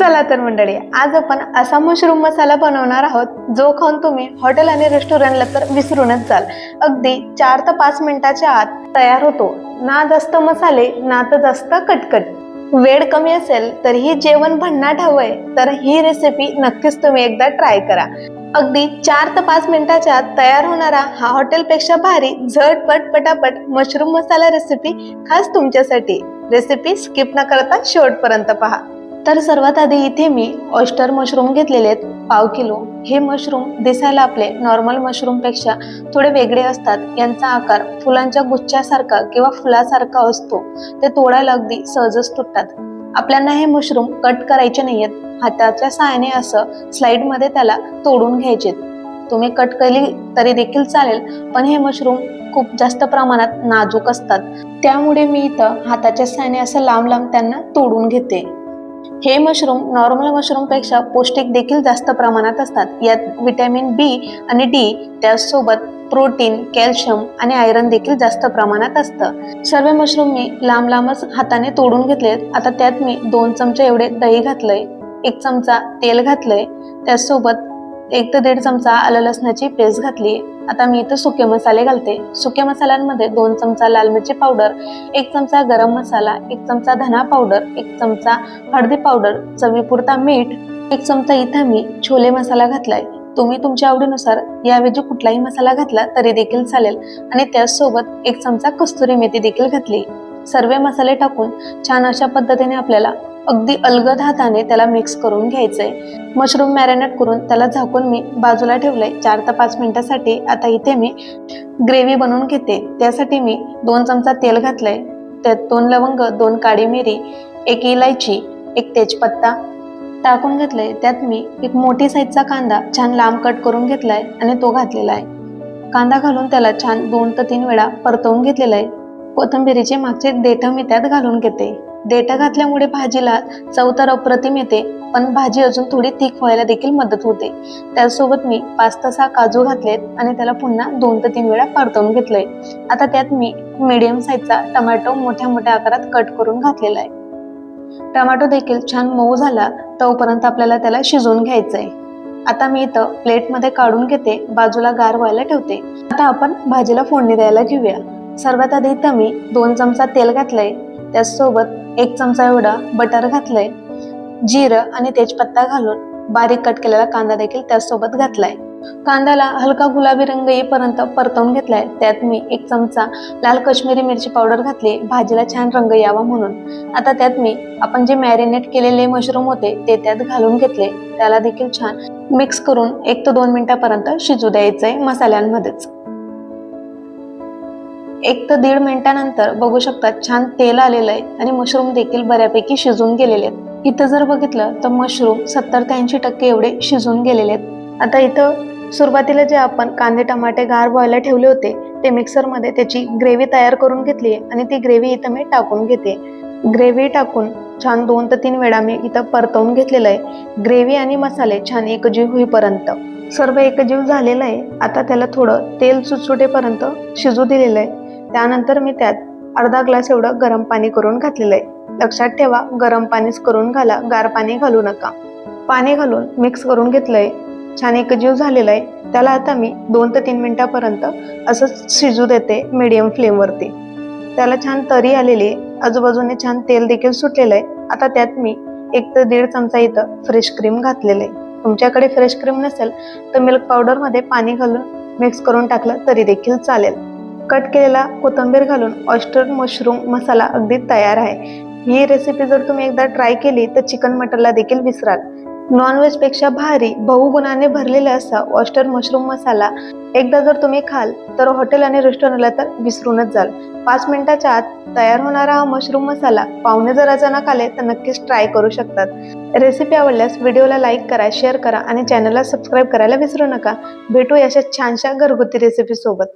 चला तर मंडळी, आज आपण असा मशरूम मसाला बनवणार आहोत जो खाऊन तुम्ही हॉटेल आणि रेस्टॉरंटला तर विसरूनच जाल। अगदी 4 ते 5 मिनिटाच्या आत तयार होतो। ना जास्त मसाले ना तर जास्त कटकट। वेळ कमी असेल तरीही जेवण भन्नाट हवंय तर ही रेसिपी नक्कीच तुम्ही एकदा ट्राय करा। अगदी 4 ते 5 मिनिटाच्या आत तयार होणारा हा हॉटेलपेक्षा भारी झटपट पटापट मशरूम मसाला रेसिपी खास तुमच्यासाठी। रेसिपी स्किप न करता शेवटपर्यंत पहा। तर सर्वात आधी इथे मी ऑयस्टर मशरूम घेतलेले आहेत 1/2 किलो। हे मशरूम दिसायला आपले नॉर्मल मशरूम पेक्षा थोडे वेगळे असतात। यांचा आकार फुलांच्या गुच्छासारखा किंवा फुलासारखा असतो। ते तोडायला अगदी सहजच तुटतात। आपल्याला हे मशरूम कट करायचे नाहीयेत, हाताच्या सहाय्याने असं स्लाइड मध्ये त्याला तोडून घ्यायचे। तुम्ही कट केली तरी देखील चालेल, पण हे मशरूम खूप जास्त प्रमाणात नाजूक असतात, त्यामुळे मी इथं हाताच्या सहाय्याने असं लांब लांब त्यांना तोडून घेते। हे मशरूम नॉर्मल मशरूम पेक्षा पौष्टिक देखील जास्त प्रमाणात असतात। यात विटॅमिन बी आणि डी, त्यासोबत प्रोटीन, कॅल्शियम आणि आयरन देखील जास्त प्रमाणात असतं। सर्व मशरूम मी लांब लांबच हाताने तोडून घेतलेत। आता त्यात मी 2 चमचे एवढे दही घातलंय, 1 चमचा तेल घातलंय, त्यासोबत 1 ते 1.5 चमचा आलं लसणाची पेस्ट घातली। आता मी इथं सुके मसाले घालते। सुक्या मसाल्यांमध्ये 2 चमचा लाल मिरची पावडर, 1 चमचा गरम मसाला, 1 चमचा धना पावडर, 1 चमचा हळदी पावडर, चवीपुरता मीठ, 1 चमचा इथं मी छोले मसाला घातलाय। तुम्ही तुमच्या आवडीनुसार याऐवजी कुठलाही मसाला घातला तरी देखील चालेल। आणि त्याचसोबत 1 चमचा कस्तुरी मेथी देखील घातली। सर्व मसाले टाकून छान अशा पद्धतीने आपल्याला अगदी अलगद हाताने त्याला मिक्स करून घ्यायचंय। मशरूम मॅरिनेट करून त्याला झाकून मी बाजूला ठेवलंय 4 ते 5 मिनिटांसाठी। आता इथे मी ग्रेव्ही बनवून घेते। त्यासाठी मी 2 चमचा तेल घातलंय, त्यात 2 लवंग, 2 काळी मिरी, 1 इलायची, 1 तेजपत्ता टाकून घेतलंय। त्यात मी 1 मोठी साईजचा कांदा छान लांब कट करून घेतलाय आणि तो घातलेला आहे। कांदा घालून त्याला छान 2 ते 3 वेळा परतवून घेतलेला आहे। कोथिंबीरीचे मागचे देठ मी त्यात घालून घेते। देठ घातल्यामुळे भाजीला चव तर अप्रतिम येते, पण भाजी अजून थोडी थिक व्हायला देखील मदत होते। त्यासोबत मी 5 ते 6 काजू घातलेत आणि त्याला पुन्हा 2 ते 3 वेळा परतवून घेतलंय। आता त्यात मी मीडियम साईजचा टोमॅटो मोठ्या मोठ्या आकारात कट करून घातलेला आहे। टोमॅटो देखील छान मऊ झाला तोपर्यंत आपल्याला त्याला शिजवून घ्यायचंय। आता मी इथं प्लेट मध्ये काढून घेते, बाजूला गार व्हायला ठेवते। आता आपण भाजीला फोडणी द्यायला घेऊया। सर्वात आधी इथं मी 2 चमचा तेल घातलंय, त्याचसोबत 1 चमचा एवढा बटर घातलंय, जिरं आणि तेजपत्ता घालून बारीक कट केलेला कांदा देखील त्यासोबत घातलाय। कांद्याला हलका गुलाबी रंग येईपर्यंत परतवून घेतलाय। त्यात मी 1 चमचा लाल काश्मीरी मिरची पावडर घातली, भाजीला छान रंग यावा म्हणून। आता त्यात मी आपण जे मॅरिनेट केलेले मशरूम होते ते त्यात घालून घेतले। त्याला देखील छान मिक्स करून 1 ते 2 मिनिटांपर्यंत शिजू द्यायचंय मसाल्यांमध्येच। 1 ते 1.5 मिनिटांनंतर बघू शकता छान तेल आलेलं आहे आणि मशरूम देखील बऱ्यापैकी शिजून गेलेले आहेत। इथं जर बघितलं तर मशरूम 70 ते 80% एवढे शिजून गेलेले आहेत। आता इथं सुरुवातीला जे आपण कांदे टमाटे गार व्हायला ठेवले होते ते मिक्सर मध्ये त्याची ग्रेव्ही तयार करून घेतली आणि ती ग्रेव्ही इथं मी टाकून घेते। ग्रेव्ही टाकून छान 2 ते 3 वेळा मी इथं परतवून घेतलेलं आहे। ग्रेव्ही आणि मसाले छान एकजीव होईपर्यंत सर्व एकजीव झालेलं आहे। आता त्याला थोडं तेल सुटसुटेपर्यंत शिजू दिलेलं आहे। त्यानंतर मी त्यात अर्धा ग्लास एवढं गरम पाणी करून घातलेलं आहे। लक्षात ठेवा, गरम पाणीच करून घाला, गार पाणी घालू नका। पाणी घालून मिक्स करून घेतलंय, छान एकजीव झालेलं आहे। त्याला आता मी 2 ते 3 मिनिटांपर्यंत असं शिजू देते मीडियम फ्लेम वरती। त्याला छान तरी आलेली, आजूबाजूने छान तेल देखील सुटलेलं आहे। आता त्यात मी 1 ते 1.5 चमचा इथं फ्रेश क्रीम घातलेलं आहे। तुमच्याकडे फ्रेश क्रीम नसेल तर मिल्क पावडर मध्ये पाणी घालून मिक्स करून टाकलं तरी देखील चालेल। कट केलेला कोथिंबीर घालून ऑयस्टर मशरूम मसाला अगदी तयार आहे। ही रेसिपी जर तुम्ही एकदा ट्राय केली तर चिकन मटनला देखील विसराल। नॉनव्हेज पेक्षा भारी बहुगुणाने भरलेला असा ऑयस्टर मशरूम मसाला एकदा जर तुम्ही खाल तर हॉटेल आणि रेस्टॉरंटला तर विसरूनच जाल। 5 मिनिटाच्या आत तयार होणारा हा मशरूम मसाला पाहुणे जर अचानक आले तर नक्कीच ट्राय करू शकतात। रेसिपी आवडल्यास व्हिडिओला लाईक करा, शेअर करा आणि चॅनलला सबस्क्राईब करायला विसरू नका। भेटू अशा छानशा घरगुती रेसिपी सोबत।